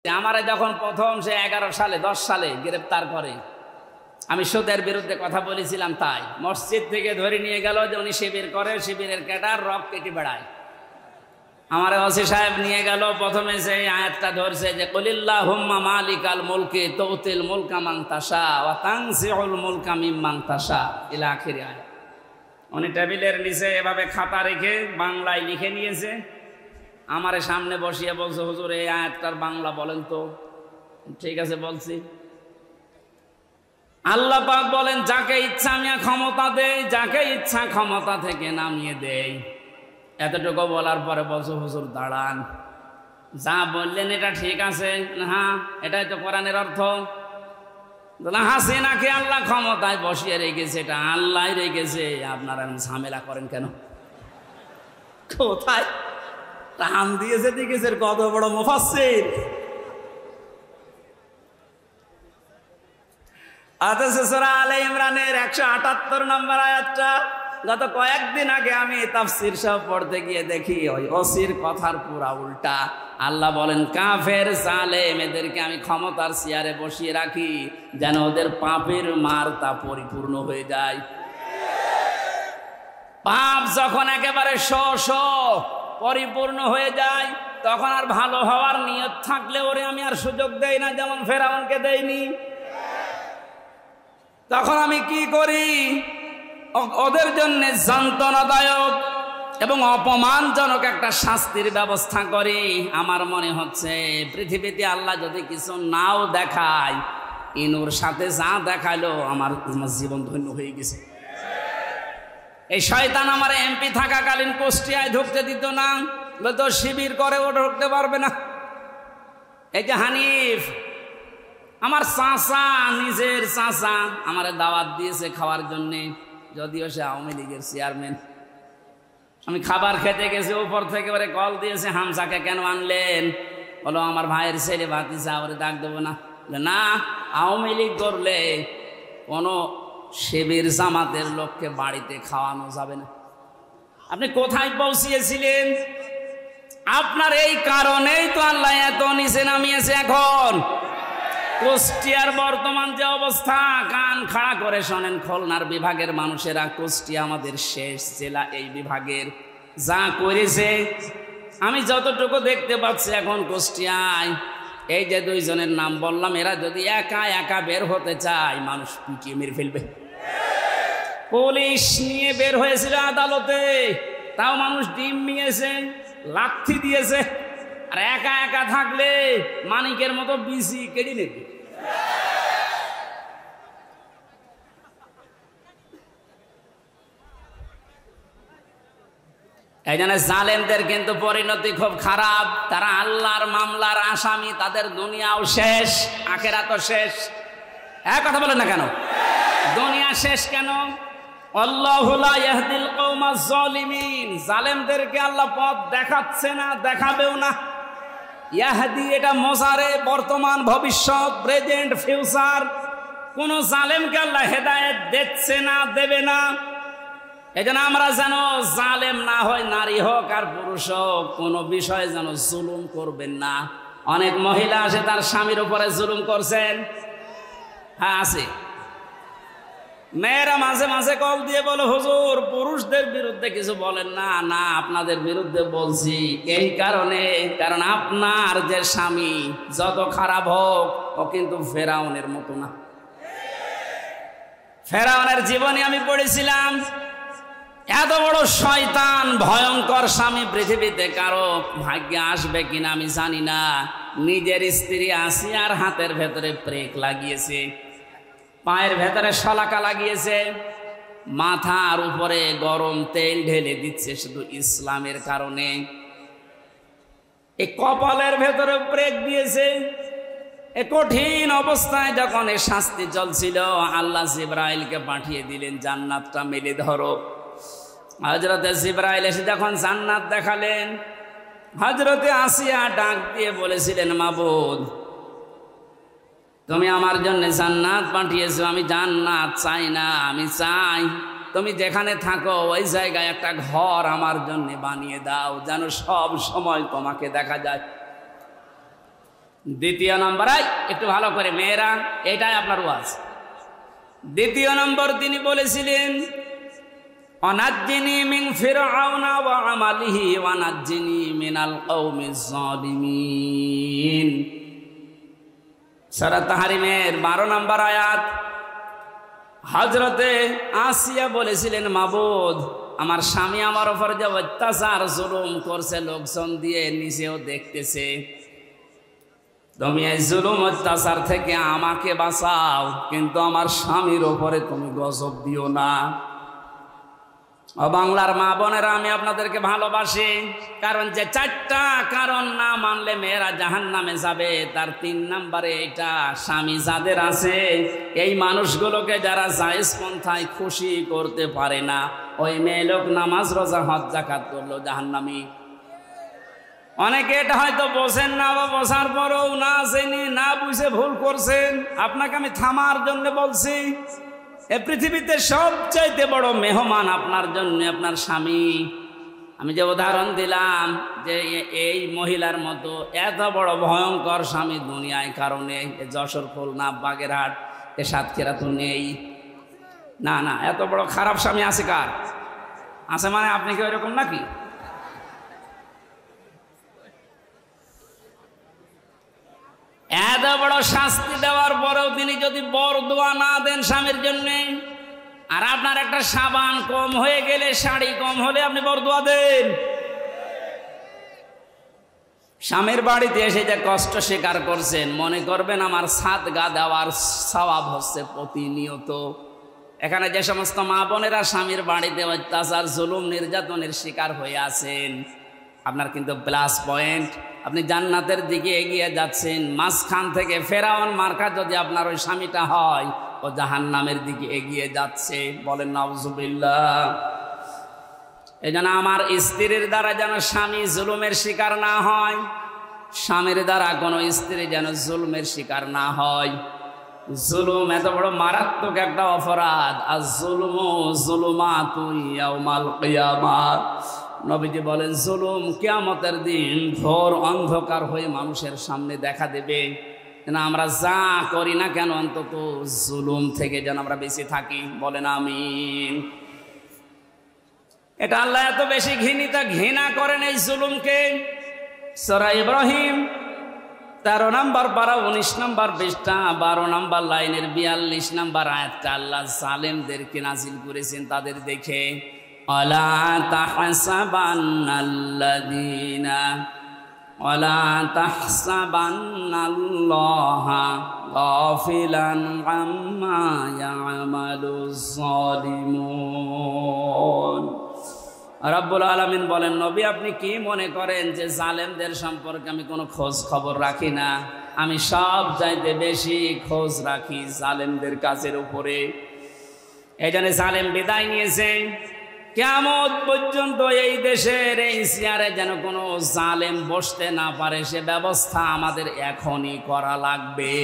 আমারে যখন প্রথম সে 11 সালে 10 সালে গ্রেফতার করে, আমি সুদের বিরুদ্ধে কথা বলেছিলাম, তাই মসজিদ থেকে ধরে নিয়ে গেল যে উনি শিবির করে, শিবিরের ক্যাডার, রক কেটে বেড়ায়। আমার ওসি সাহেব নিয়ে গেল, প্রথমে সেই আয়াতটা ধরছে যে কুলিল্লাহুম্মা মালিকাল মুলকি তুতিল মুলকা মান তাশা ওয়া তানজিউল মুলকা মিম্মান তাশা ইলা আখির আয়াত। উনি টেবিলের নিচে এভাবে খাতা রেখে বাংলায় লিখে নিয়েছে, আমারে সামনে বসিয়ে বলছে, হুজুর এই আয়াতটার বাংলা বলেন তো। ঠিক আছে বলছি। আল্লাহ পাক বলেন, যাকে ইচ্ছা আমি ক্ষমতা দেই, যাকে ইচ্ছা ক্ষমতা থেকে নামিয়ে দেই। এতটুকু বলার পরে বলছো, হুজুর দাঁড়ান, যা বললেন এটা ঠিক আছে, হ্যাঁ এটাই তো কোরআনের অর্থ। হাসিনাকে আল্লাহ ক্ষমতায় বসিয়ে রেখেছে, এটা আল্লাহ রেখেছে, আপনারা ঝামেলা করেন কেন? কোথায় টান দিয়েছে দেখেছে, কত বড় মুফাসসির। সূরা আলে ইমরানের 178 নম্বর আয়াতটা গত কয়েকদিন আগে আমি তাফসীর সব পড়তে গিয়ে দেখি ওই ওসির কথার পুরা উল্টা। আল্লাহ বলেন, কাফের জালেম এদেরকে আমি ক্ষমতার চেয়ারে বসিয়ে রাখি যেন ওদের পাপের মারতা পরিপূর্ণ হয়ে যায়। পাপ যখন একেবারে পরিপূর্ণ হয়ে যায়, তখন আর ভালো হওয়ার নিয়ত থাকলে ওরে আমি আর সুযোগ দেই না, যেমন ফেরাউনকে দেইনি। তখন আমি কি করি? ওদের জন্য যন্ত্রণাদায়ক এবং অপমানজনক একটা শাস্তির ব্যবস্থা করি। আমার মনে হচ্ছে পৃথিবীতে আল্লাহ যদি কিছু নাও দেখায়, ইনুর সাথে যা দেখালো আমার জীবন ধন্য হয়ে গেছে। এই শয়তান আমার এমপি থাকাকালীন কুষ্টিয়ায় ঢুকতে দিত না, তো শিবির করে ও ঢুকতে পারবে না। এই যে হানিফ আমার চাচা, নিজের চাচা, আমার দাওয়াত দিয়েছে খাওয়ার জন্যে, যদিও সে আওয়ামী লীগের চেয়ারম্যান। আমি খাবার খেতে গেছি, উপর থেকে ওরে কল দিয়েছে, হামসাকে কেন আনলেন? বলো আমার ভাইয়ের ছেলে ভাতিজা, ওরে ডাক দেবো না। না, আওয়ামী লীগ করলে কোনো শিবির জামাতের লোককে বাড়িতে খাওয়ানো যাবে না। আপনি কোথায় পৌঁছিয়েছিলেন? আপনার এই কারণেই তো আল্লাহ এত নিচে নামিয়েছে। এখন কুষ্টিয়ার বর্তমান যে অবস্থা, কান খাড়া করে শোনেন খুলনার বিভাগের মানুষেরা, কুষ্টিয়া আমাদের শেষ জেলা, এই বিভাগের যা করেছে আমি যতটুকু দেখতে পাচ্ছি এখন কুষ্টিয়ায়, এই যে দুইজনের নাম বললাম, এরা যদি একা একা বের হতে চায়, মানুষ পিটিয়ে মেরে ফেলবে। পুলিশ নিয়ে বের হয়েছিল আদালতে, তাও মানুষ ডিম নিয়েছে, লাঠি দিয়েছে। আর একা একা থাকলে মানিকের মতো বিসি কেটে নেবে। এই জন্য জালেমদের কিন্তু পরিণতি খুব খারাপ। তারা আল্লাহর মামলার আসামি, তাদের দুনিয়াও শেষ, আখিরাতও শেষ। এক কথা বলেন না কেন? দুনিয়া শেষ কেন? আল্লাহু লা ইয়াহদিল কওমাজ জালিমিন, জালেমদেরকে আল্লাহ পথ দেখাচ্ছে না, দেখাবেও না। ইয়াহদি এটা মোজারে, বর্তমান, ভবিষ্যৎ, প্রেজেন্ট, ফিউচার। কোন জালেমকে আল্লাহ হেদায়েত দিচ্ছে না, দেবে না। এজন্য আমরা যেন জালেম না হয়, নারী হোক আর পুরুষ হোক, কোনো বিষয়ে যেন জুলুম করবেন না। অনেক মহিলা আছে তার স্বামীর উপরে জুলুম করছেন, হ্যাঁ আছে। মেয়েরা মাঝে মাঝে কল দিয়ে বলো, হুজুর পুরুষদের বিরুদ্ধে কিছু বলেন না। না, আপনাদের বিরুদ্ধে বলছি এই কারণে, কারণ আপনার যে স্বামী যত খারাপ হোক, ও কিন্তু ফেরাউনের মতো না। ফেরাউনের জীবনে আমি পড়েছিলাম, এত বড় শয়তান, ভয়ঙ্কর স্বামী পৃথিবীতে কারো ভাগ্যে আসবে কিনা আমি জানি না। নিজের স্ত্রী আসিয়ার হাতের ভেতরে ব্রেক লাগিয়েছে, পায়ের ভেতরে শলাকা লাগিয়েছে, মাথার উপরে গরম তেল ঢেলে দিচ্ছে শুধু ইসলামের কারণে। এই কপালের ভেতরে ব্রেক দিয়েছে। এ কঠিন অবস্থায় যখন এ শাস্তি চলছিল, আল্লাহ জিবরাইলকে পাঠিয়ে দিলেন, জান্নাতটা মেলে ধরো। হযরতে জিবরাইল এসে যখন জান্নাত দেখালেন, হযরতে আসিয়া ডাক দিয়ে বলেছিলেন, মাবুদ তুমি আমার জন্য জান্নাত পাঠিয়েছো, আমি জান্নাত চাই না, আমি চাই তুমি যেখানে থাকো ওই জায়গায় একটা ঘর আমার জন্য বানিয়ে দাও, যেন সব সময় তোমাকে দেখা যায়। দ্বিতীয় নম্বর, একটু ভালো করে মেয়েরা, এটাই আপনার ওয়াজ। দ্বিতীয় নম্বর তিনি বলেছিলেন, অনাজ্জিনি মিন ফিরআউনা ওয়া আমালিহি ওয়া নাজ্জিনি মিনাল কওমিজ জালিমিন। সূরা তাহরিমের 12 নম্বর আয়াত। হযরতে আসিয়া বলেছিলেন, মাবুদ, আমার স্বামী আমার উপর যে অত্যাচার জুলুম করছে, লোকজন দিয়ে নিচেও দেখতেছে, তুমি এই জুলুম অত্যাচার থেকে আমাকে বাঁচাও, কিন্তু আমার স্বামীর ওপরে তুমি গজব দিও না। ও বাংলার মা বোনেরা, আমি আপনাদেরকে ভালোবাসি, কারণ যে 4টা কারণ না মানলে মেয়েরা জাহান্নামে যাবে, তার 3 নম্বরে এটা। স্বামী যাদের আছে, এই মানুষগুলোকে যারা জায়েজ পন্থায় খুশি করতে পারে না, ওই মেয়ে লোক নামাজ রোজা হজ যাকাত করলো জাহান্নামী। অনেকে এটা হয়তো বোঝেন না, বা বোঝার পরেও না জেনে না বুঝে ভুল করছেন। আপনাকে আমি থামার জন্য বলছি, এই পৃথিবীতে সবচাইতে বড় মেহমান আপনার জন্য আপনার স্বামী। আমি যে উদাহরণ দিলাম যে এই মহিলার মতো এত বড় ভয়ঙ্কর স্বামী দুনিয়ায় কারণে যশোর, খুলনা, বাগেরহাট, এ সাতক্ষীরা তো নেই। না না, এত বড় খারাপ স্বামী আছে কার? আছে মানে আপনি কি ওইরকম নাকি? এত বড় শাস্তি দেওয়ার পরেও তিনি যদি বরদোয়া না দেন স্বামীর জন্য, আর আপনার একটা সাবান কম হয়ে গেলে, শাড়ি কম হলে আপনি বরদোয়া দেন। স্বামীর বাড়িতে এসে যে কষ্ট স্বীকার করছেন, মনে করবেন আমার সাদগা দেওয়ার সওয়াব হচ্ছে প্রতিনিয়ত। এখানে যে সমস্ত মা বোনেরা স্বামীর বাড়িতে অত্যাচার, জুলুম, নির্যাতনের শিকার হয়ে আছেন, আপনার কিন্তু প্লাস পয়েন্ট, আপনি জান্নাতের দিকে এগিয়ে যাচ্ছেন। মাঝখান থেকে ফেরাউন মার্কা যদি আপনার ওই স্বামীটা হয়, ও জাহান্নামের দিকে এগিয়ে যাচ্ছে। বলেন নাউজুবিল্লাহ। এই জন্য আমার স্ত্রীর দ্বারা যেন স্বামী জুলুমের শিকার না হয়, স্বামীর দ্বারা কোনো স্ত্রী যেন জুলুমের শিকার না হয়। জুলুম এত বড় মারাত্মক একটা অপরাধ। আর জুলুমু যুলুমাতুন ইয়াউমাল কিয়ামাহ। নবীজি বলেন, জুলুম কিয়ামতের দিন ঘোর অন্ধকার হয়ে মানুষের সামনে দেখা দেবে। না আমরা যা করি না কেন, অন্তত জুলুম থেকে যেন আমরা বেঁচে থাকি। বলেন আমিন। এটা আল্লাহ এত বেশি ঘৃণা করেন এই জুলুমকে। সূরা ইব্রাহিম 13 নম্বর পারা 19 নম্বর পৃষ্ঠা 12 নম্বর লাইনের 42 নম্বর আয়াতটা আল্লাহ জালেমদেরকে নাজিল করেছেন তাদের দেখে। ওয়ালা তাহসাবান্নাল্লাহা গাফিলান আম্মা ইয়ামালুজ জালিমুন। রব্বুল আলামিন বলেন, নবী আপনি কি মনে করেন যে জালেমদের সম্পর্কে আমি কোনো খোঁজ খবর রাখি না? আমি সব চাইতে বেশি খোঁজ রাখি জালেমদের কাজের উপরে। এই জন্য জালেম বিদায় নিয়েছে। কিয়ামত পর্যন্ত এই দেশের এই চেয়ারে যেন কোনো জালেম বসতে না পারে, সে ব্যবস্থা আমাদের এখনই করা লাগবে।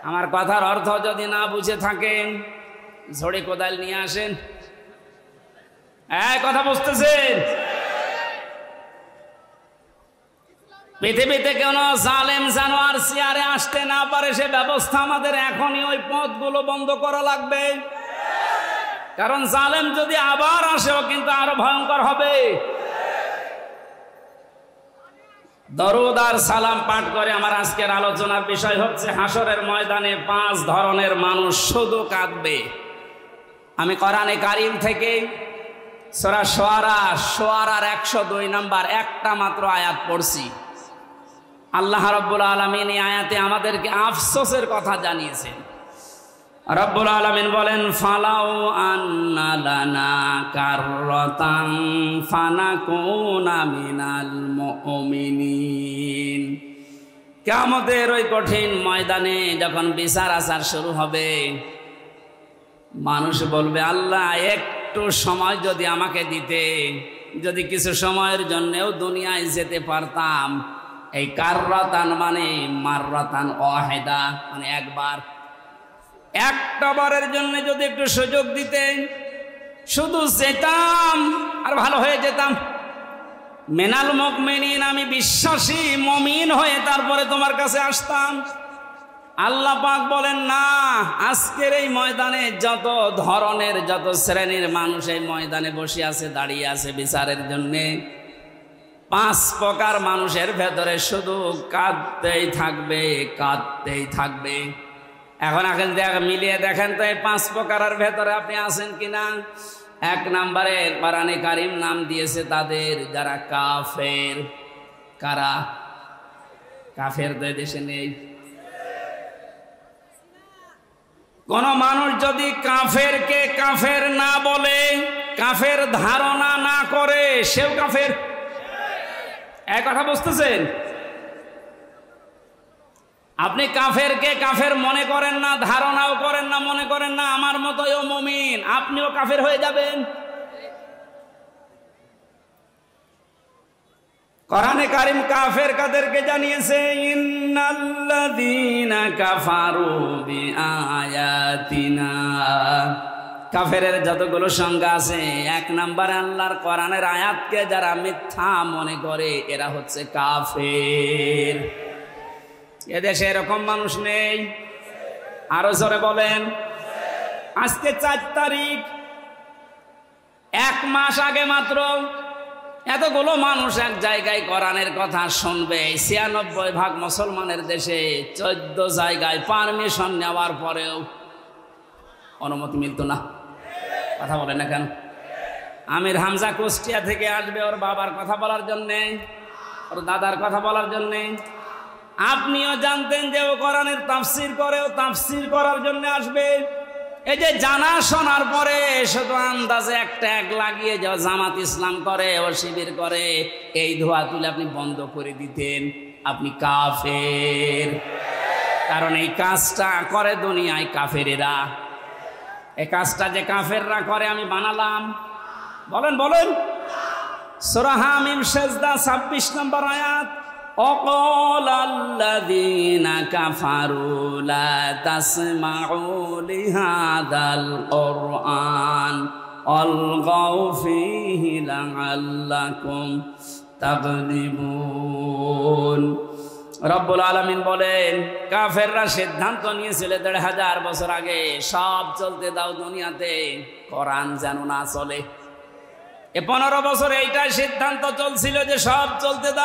আমার কথার অর্থ যদি না বুঝে থাকেন, ঝড়ে কোদাল নিয়ে আসেন। কথা বুঝতেছেন? পৃথিবীতে কেন জালেম জানোয়ার চেয়ারে আসতে না পারে, সে ব্যবস্থা আমাদের এখনই ওই পথগুলো বন্ধ করা লাগবে। কারণ জালেম যদি আবার আসেও কিন্তু আরো ভয়ঙ্কর হবে। দরুদ আর সালাম পাঠ করে আমার আজকের আলোচনার বিষয় হচ্ছে হাসরের ময়দানে 5 ধরনের মানুষ শুধু কাঁদবে। আমি কোরআনে কারীম থেকে সূরা শুআরার 102 নম্বর একটা মাত্র আয়াত পড়ছি। আল্লাহ রাব্বুল আলামিন এই আয়াতে আমাদেরকে আফসোসের কথা জানিয়েছেন। রব্বুল আলামিন বলেন, ফালাউ আন্না লানা কাররাতান ফানাকুনা মিনাল মুমিনিন। কিয়ামতের ওই কঠিন ময়দানে যখন বিচার আচার শুরু হবে, মানুষ বলবে, আল্লাহ একটু সময় যদি আমাকে দিতে, যদি কিছু সময়ের জন্যও দুনিয়ায় যেতে পারতাম। এই কাররাতান মানে মাররাতান ওয়াহিদা, মানে একবার, একটা বারের জন্য যদি একটু সুযোগ দিতেন, শুধু যেতাম আর ভালো হয়ে যেতাম। মিনাল মুমিনিন, আমি বিশ্বাসী মুমিন হয়ে তারপরে তোমার কাছে আসতাম। আল্লাহ পাক বলেন না, আজকের এই ময়দানে যত ধরনের যত শ্রেণীর মানুষ এই ময়দানে বসে আছে, দাঁড়িয়ে আছে বিচারের জন্যে, 5 প্রকার মানুষের ভেতরে শুধু কাঁদতেই থাকবে, কাঁদতেই থাকবে। এখন মিলিয়ে দেখেন তো এই 5 প্রকারের ভেতরে আপনি আছেন কিনা। 1 নম্বরে কোরআনে কারীম নাম দিয়েছে তাদের যারা কাফের। কারা কাফের? তো দেশে নেই। কোন মানুষ যদি কাফেরকে কাফের না বলে, কাফের ধারণা না করে, সেও কাফের। এক কথা বুঝতেছেন? আপনি কাফেরকে কাফের মনে করেন না, ধারণাও করেন না, মনে করেন না আমার মতোই মুমিন, আপনিও কাফের হয়ে যাবেন। কোরআনে কারীম কাফের কাদেরকে জানিয়েছে, ইন্নাল্লাযীনা কাফারু বিআয়াতিনা। কাফেরের যতগুলো সংজ্ঞা আছে, 1 নম্বরে আল্লাহর কোরআনের আয়াতকে যারা মিথ্যা মনে করে এরা হচ্ছে কাফের। এদেশে এরকম মানুষ নেই? আরো জোরে বলেন। আজকে 4 তারিখ, 1 মাস আগে মাত্র এতগুলো মানুষ এক জায়গায় কোরআনের কথা শুনবে। 96% মুসলমানের দেশে 14 জায়গায় পারমিশন নেওয়ার পরেও অনুমতি মিলত না। কথা বলেন না কেন? আমির হামজা কুষ্টিয়া থেকে আসবে ওর বাবার কথা বলার জন্যে, ওর দাদার কথা বলার জন্যে। আপনিও জানতেন যে ও কোরআনের তাফসীর করে, ও তাফসীর করার জন্য আসবে। এই যে জানা শোনার পরে শুধু আন্দাজে একটা এক লাগিয়ে যে জামাত ইসলাম করে, ও শিবির করে, এই ধোয়া তুলে আপনি বন্ধ করে দিতেন, আপনি কাফের। কারণ এই কাজটা করে দুনিয়ায় কাফেরেরা। এই কাজটা যে কাফেররা করে আমি বানালাম। বলেন বলেন। সূরা হামিম সেজদা 26 নম্বর আয়াত, وقال الذين كفروا لا تسمعوا لهذا القرآن والغوا فيه لعلكم تغلبون। রব্বুল আলামিন বলেন, কাফেররা সিদ্ধান্ত নিয়েছিল 1500 বছর আগে, সব চলতে দাও দুনিয়াতে, কোরআন যেন না চলে। 15 বছর এইটাই সিদ্ধান্ত চলছিল যে সব চলতে দাও।